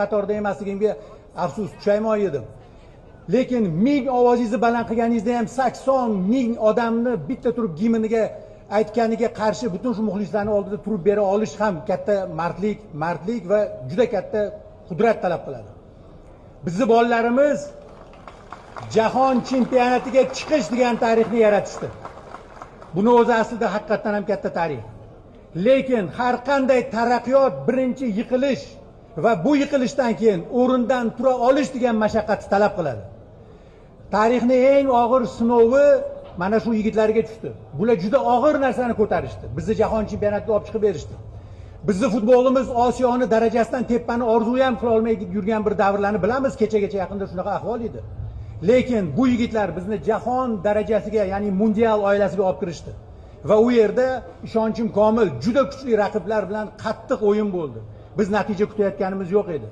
qatorda emasligimga afsus, pushaymon edim. Lekin 1000 ovozingizni baland qilganingizda ham 80 ming odamni bitta turib gimniga aytganiga qarshi butun shu muxlislarning oldida turib bera olish ham katta mardlik va juda katta qudrat talab qiladi. Bizning bolalarimiz jahon chempionatiga chiqish degan tarixni yaratishdi. Buni o'zi aslida haqiqatan ham katta tarix. Lekin har qanday taraqqiyot birinchi yiqilish va bu yiqilishdan keyin o'rindan tura olish degan mashaqqatni talab qiladi. Tarixni eng og'ir sinovi mana shu yigitlarga tushdi. Bular juda og'ir narsani ko'tarishdi. Bizni jahon chempionatiga olib chiqib berishdi. Bizni futbolimiz Osiyoni darajasidan tepani orzu ham qila olmay yurgan bir davrlarni bilamiz. Kechagacha yaqinda shunaqa ahvol edi. Lekin bu yigitlar bizni jahon darajasiga, ya'ni mundial oilasiga olib kirishdi. Va u yerda ishonchim komil, juda kuchli raqiblar bilan qattiq o'yin bo'ldi. Biz natija kutayotganimiz yo'q edi.